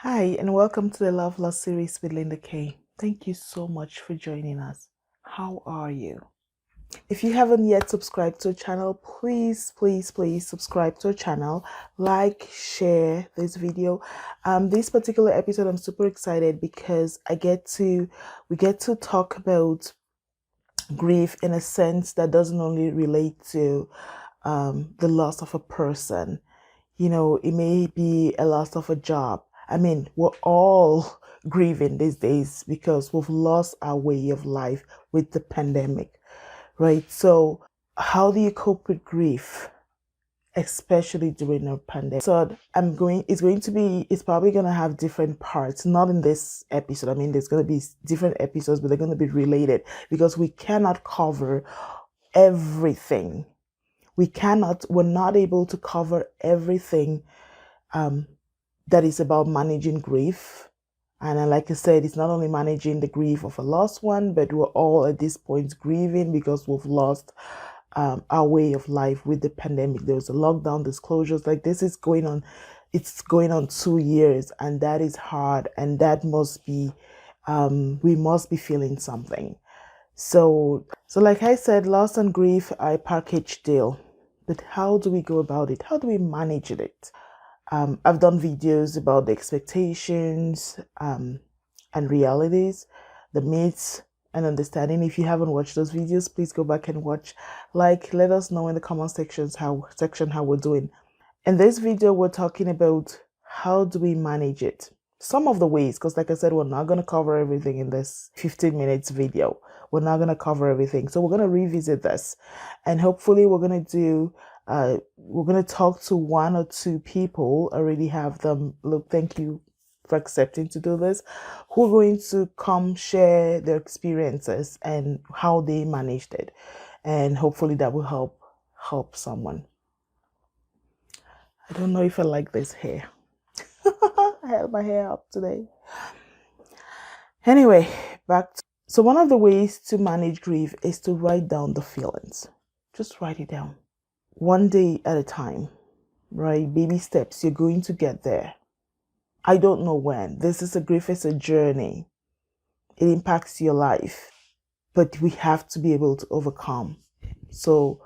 Hi, and welcome to the Love Loss series with Linda Kay. Thank you so much for joining us. How are you? If you haven't yet subscribed to our channel, please subscribe to our channel. Like, share this video. This particular episode, I'm super excited because we get to talk about grief in a sense that doesn't only relate to the loss of a person. It may be a loss of a job. I mean, we're all grieving these days because we've lost our way of life with the pandemic, right? So, how do you cope with grief, especially during a pandemic? So, it's probably going to have different parts, not in this episode. I mean, there's going to be different episodes, but they're going to be related because we cannot cover everything. We're not able to cover everything that is about managing grief. And like I said, it's not only managing the grief of a lost one, but we're all at this point grieving because we've lost our way of life with the pandemic. There was a lockdown, disclosures, like this is going on. It's going on 2 years, and that is hard. And that must be, we must be feeling something. So like I said, loss and grief are a package deal. But how do we go about it? How do we manage it? I've done videos about the expectations and realities, the myths and understanding. If you haven't watched those videos, please go back and watch. Let us know in the comment section how we're doing. In this video, we're talking about how do we manage it. Some of the ways, because like I said, we're not going to cover everything in this 15 minutes video. We're not going to cover everything. So we're going to revisit this, and hopefully we're going to talk to one or two people. I already have them. Look, thank you for accepting to do this. Who are going to come share their experiences and how they managed it. And hopefully that will help someone. I don't know if I like this hair. I had my hair up today. Anyway, so one of the ways to manage grief is to write down the feelings. Just write it down. One day at a time, right? Baby steps, you're going to get there. I don't know when. Grief is a journey. It impacts your life, but we have to be able to overcome. So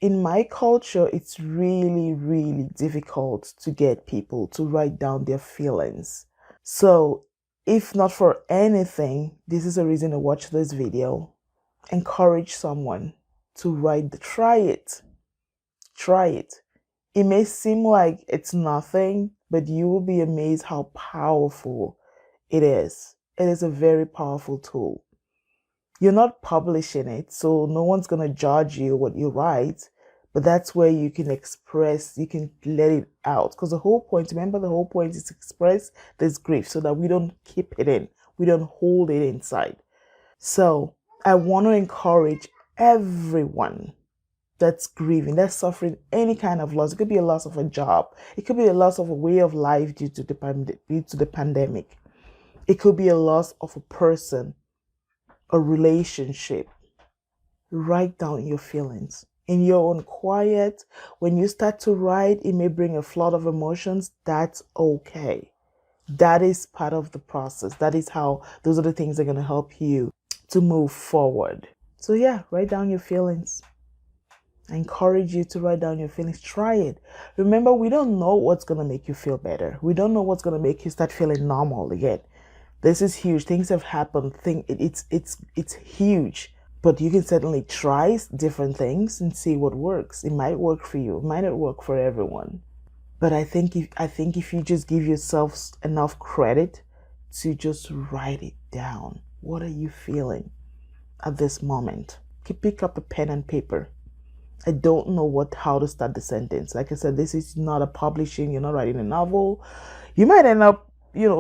in my culture, it's really, really difficult to get people to write down their feelings. So if not for anything, this is a reason to watch this video. Encourage someone to try it. Try it. It may seem like it's nothing, but you will be amazed how powerful it is. It is a very powerful tool. You're not publishing it, so no one's going to judge you what you write, but that's where you can express, you can let it out. Because the whole point is to express this grief so that we don't keep it in. We don't hold it inside. So I want to encourage everyone that's grieving, that's suffering any kind of loss. It could be a loss of a job. It could be a loss of a way of life due to the pandemic. It could be a loss of a person, a relationship. Write down your feelings in your own quiet. When you start to write, it may bring a flood of emotions. That's okay. That is part of the process. Those are the things that are going to help you to move forward. So yeah, write down your feelings. I encourage you to write down your feelings. Try it. Remember, we don't know what's going to make you feel better. We don't know what's going to make you start feeling normal again. This is huge. Things have happened. It's huge. But you can certainly try different things and see what works. It might work for you. It might not work for everyone. But I think if you just give yourself enough credit to just write it down. What are you feeling at this moment? Pick up a pen and paper. I don't know how to start the sentence. Like I said, this is not a publishing. You're not writing a novel. You might end up,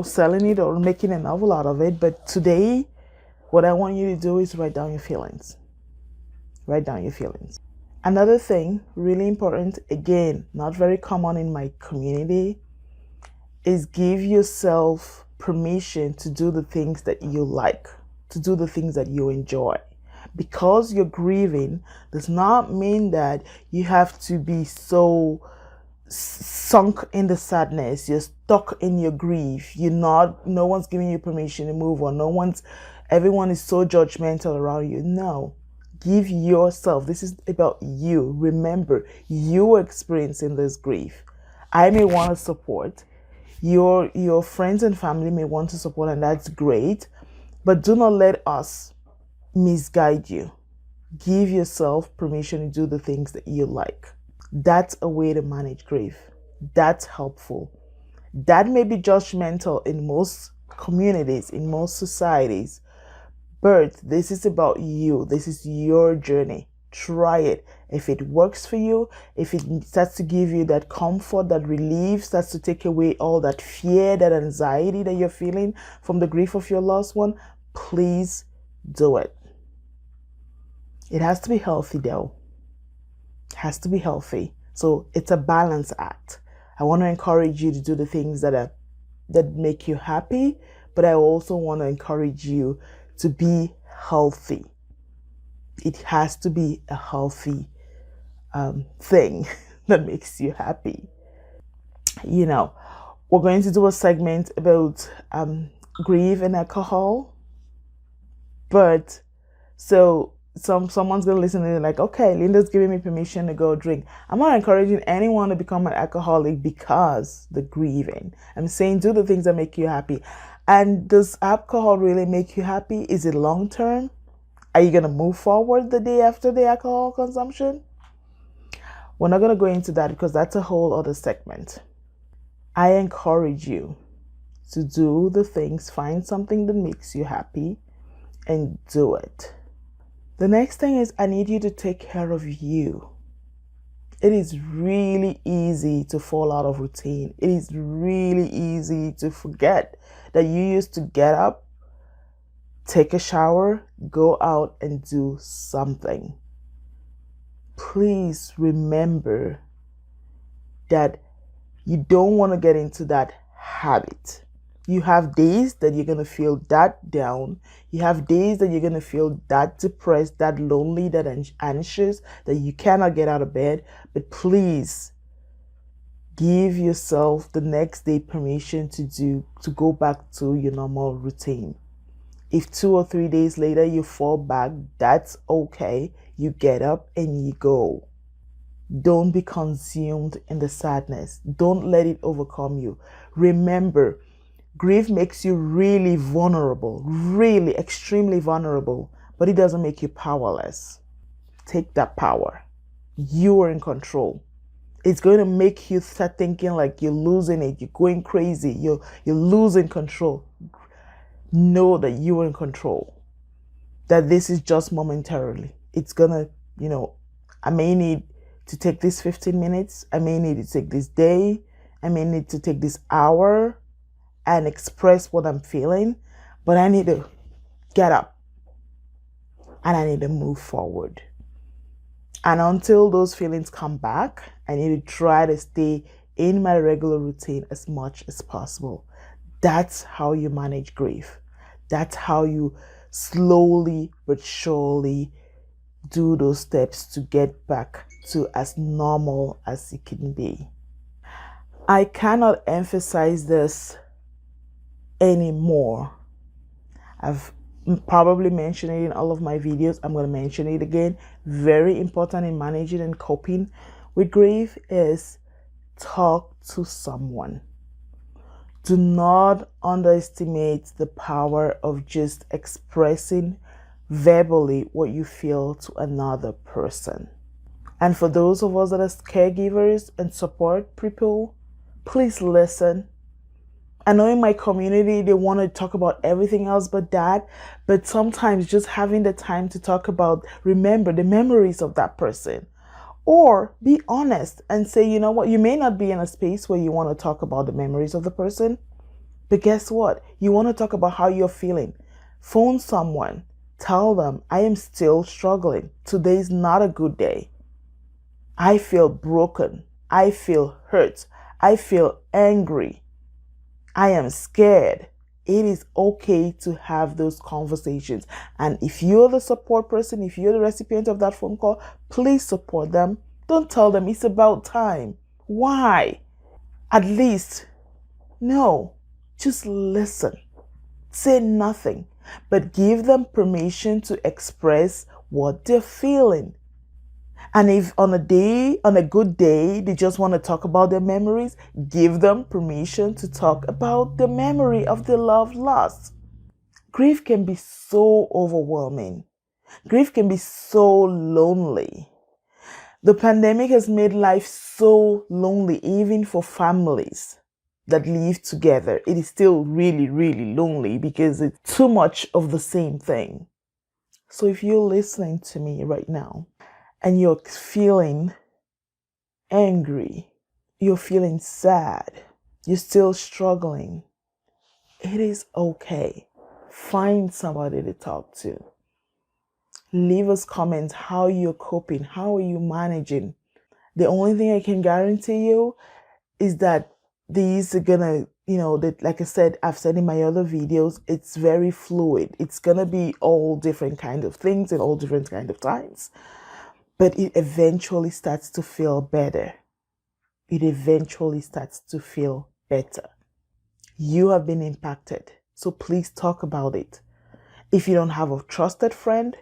selling it or making a novel out of it. But today, what I want you to do is write down your feelings. Write down your feelings. Another thing, really important, again, not very common in my community, is give yourself permission to do the things that you like, to do the things that you enjoy. Because you're grieving does not mean that you have to be so sunk in the sadness, you're stuck in your grief, no one's giving you permission to move on, everyone is so judgmental around you. No, give yourself, this is about you. Remember, you are experiencing this grief. I may want to support, your friends and family may want to support, and that's great, but do not let us misguide you. Give yourself permission to do the things that you like. That's a way to manage grief. That's helpful. That may be judgmental in most communities, in most societies, but this is about you. This is your journey. Try it. If it works for you, if it starts to give you that comfort, that relief, starts to take away all that fear, that anxiety that you're feeling from the grief of your loved one, please do it. It has to be healthy though. It has to be healthy. So it's a balance act. I want to encourage you to do the things that make you happy, but I also want to encourage you to be healthy. It has to be a healthy thing that makes you happy. You know, we're going to do a segment about grief and alcohol, but so someone's gonna listen and they're like, okay, Linda's giving me permission to go drink. I'm not encouraging anyone to become an alcoholic because the grieving. I'm saying do the things that make you happy. And does alcohol really make you happy? Is it long term? Are you gonna move forward the day after the alcohol consumption? We're not gonna go into that because that's a whole other segment. I encourage you to do the things, find something that makes you happy and do it. The next thing is I need you to take care of you. It is really easy to fall out of routine. It is really easy to forget that you used to get up, take a shower, go out and do something. Please remember that you don't want to get into that habit. You have days that you're going to feel that down. You have days that you're going to feel that depressed, that lonely, that anxious, that you cannot get out of bed. But please give yourself the next day permission to go back to your normal routine. If 2 or 3 days later you fall back, that's okay. You get up and you go. Don't be consumed in the sadness. Don't let it overcome you. Remember, grief makes you really vulnerable, really extremely vulnerable, but it doesn't make you powerless. Take that power. You are in control. It's going to make you start thinking like you're losing it, you're going crazy, you're losing control. Know that you are in control, that this is just momentarily. It's gonna, I may need to take this 15 minutes, I may need to take this day, I may need to take this hour and express what I'm feeling, but I need to get up and I need to move forward. And until those feelings come back, I need to try to stay in my regular routine as much as possible. That's how you manage grief. That's how you slowly but surely do those steps to get back to as normal as it can be. I cannot emphasize this anymore. I've probably mentioned it in all of my videos. I'm going to mention it again. Very important in managing and coping with grief is talk to someone. Do not underestimate the power of just expressing verbally what you feel to another person. And for those of us that are caregivers and support people, please listen. I know in my community, they want to talk about everything else but that. But sometimes just having the time to talk about, remember the memories of that person. Or be honest and say, you know what, you may not be in a space where you want to talk about the memories of the person. But guess what? You want to talk about how you're feeling. Phone someone. Tell them, I am still struggling. Today's not a good day. I feel broken. I feel hurt. I feel angry. I am scared. It is okay to have those conversations. And if you're the support person, if you're the recipient of that phone call, please support them. Don't tell them it's about time. Why? At least, no, just listen. Say nothing, but give them permission to express what they're feeling. And if on a good day, they just want to talk about their memories, give them permission to talk about the memory of the love lost. Grief can be so overwhelming. Grief can be so lonely. The pandemic has made life so lonely, even for families that live together. It is still really, really lonely because it's too much of the same thing. So if you're listening to me right now and you're feeling angry, you're feeling sad, you're still struggling, it is okay. Find somebody to talk to. Leave us comments how you're coping, how are you managing. The only thing I can guarantee you is that these are gonna, that, like I said, I've said in my other videos, it's very fluid. It's gonna be all different kind of things and all different kind of times. But it eventually starts to feel better. It eventually starts to feel better. You have been impacted, so please talk about it. If you don't have a trusted friend,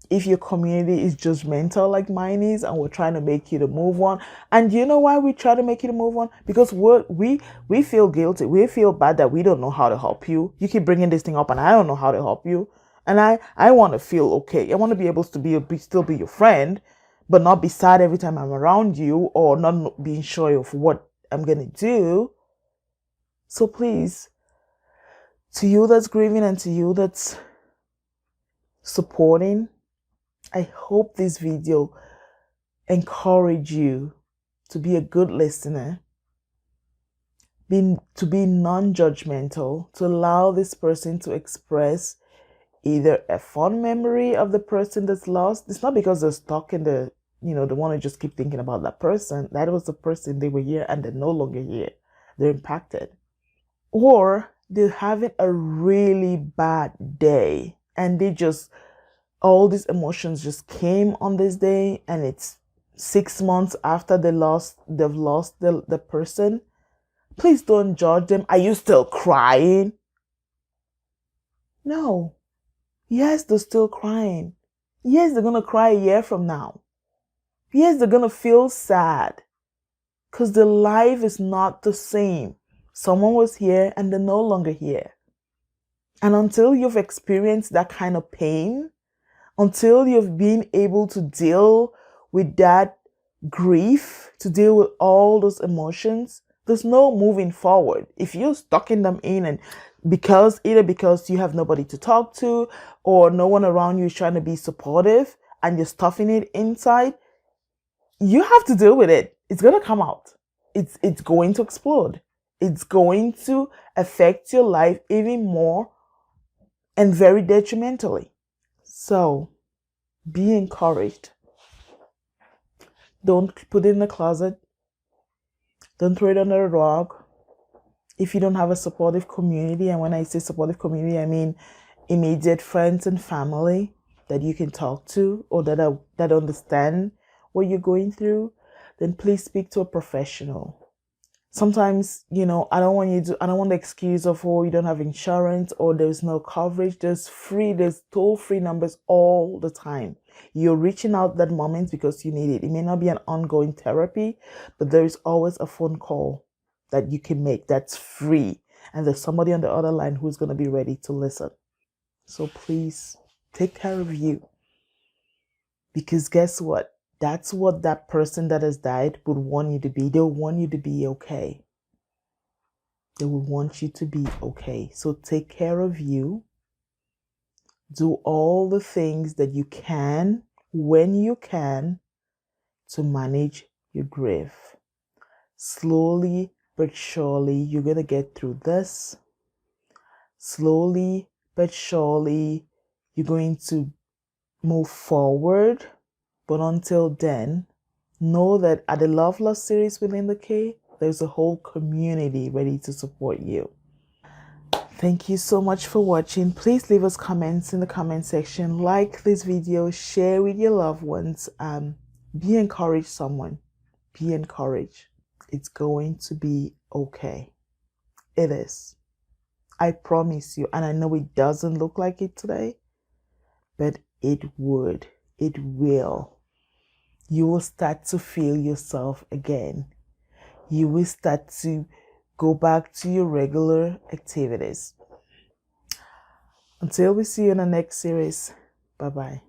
if your community is judgmental like mine is, and we're trying to make you to move on, and you know why we try to make you to move on? Because we feel guilty. We feel bad that we don't know how to help you. You keep bringing this thing up, and I don't know how to help you. And I want to feel okay. I want to be able to still be your friend, but not be sad every time I'm around you, or not being sure of what I'm gonna do. So please, to you that's grieving and to you that's supporting, I hope this video encourage you to be a good listener, to be non-judgmental, to allow this person to express either a fond memory of the person that's lost. It's not because they're stuck in they want to just keep thinking about that person. That was the person, they were here and they're no longer here. They're impacted. Or they're having a really bad day and all these emotions just came on this day, and it's 6 months after they've lost the person. Please don't judge them. Are you still crying? No. Yes, they're still crying. Yes, they're gonna cry a year from now. Yes, they're gonna feel sad because their life is not the same. Someone was here and they're no longer here. And until you've experienced that kind of pain, until you've been able to deal with that grief, to deal with all those emotions, there's no moving forward. If you're stuck in them in, and either because you have nobody to talk to, or no one around you is trying to be supportive, and you're stuffing it inside, you have to deal with it. It's gonna come out. It's going to explode. It's going to affect your life even more and very detrimentally. So be encouraged. Don't put it in the closet. Don't throw it under a rug. If you don't have a supportive community, and when I say supportive community, I mean immediate friends and family that you can talk to, or that understand what you're going through, then please speak to a professional. Sometimes, I don't want the excuse of, oh, you don't have insurance or there's no coverage. There's toll-free numbers all the time. You're reaching out that moment because you need it. It may not be an ongoing therapy, but there is always a phone call that you can make that's free. And there's somebody on the other line who's going to be ready to listen. So please take care of you. Because guess what? That's what that person that has died would want you to be. They'll want you to be okay. They will want you to be okay. So take care of you. Do all the things that you can, when you can, to manage your grief. Slowly but surely, you're going to get through this. Slowly but surely, you're going to move forward. But until then, know that at the Love Loss series within the K, there's a whole community ready to support you. Thank you so much for watching. Please leave us comments in the comment section. Like this video, share with your loved ones. Be encouraged, someone. Be encouraged. It's going to be okay. It is. I promise you. And I know it doesn't look like it today, but it would. It will. You will start to feel yourself again. You will start to go back to your regular activities. Until we see you in the next series, bye bye.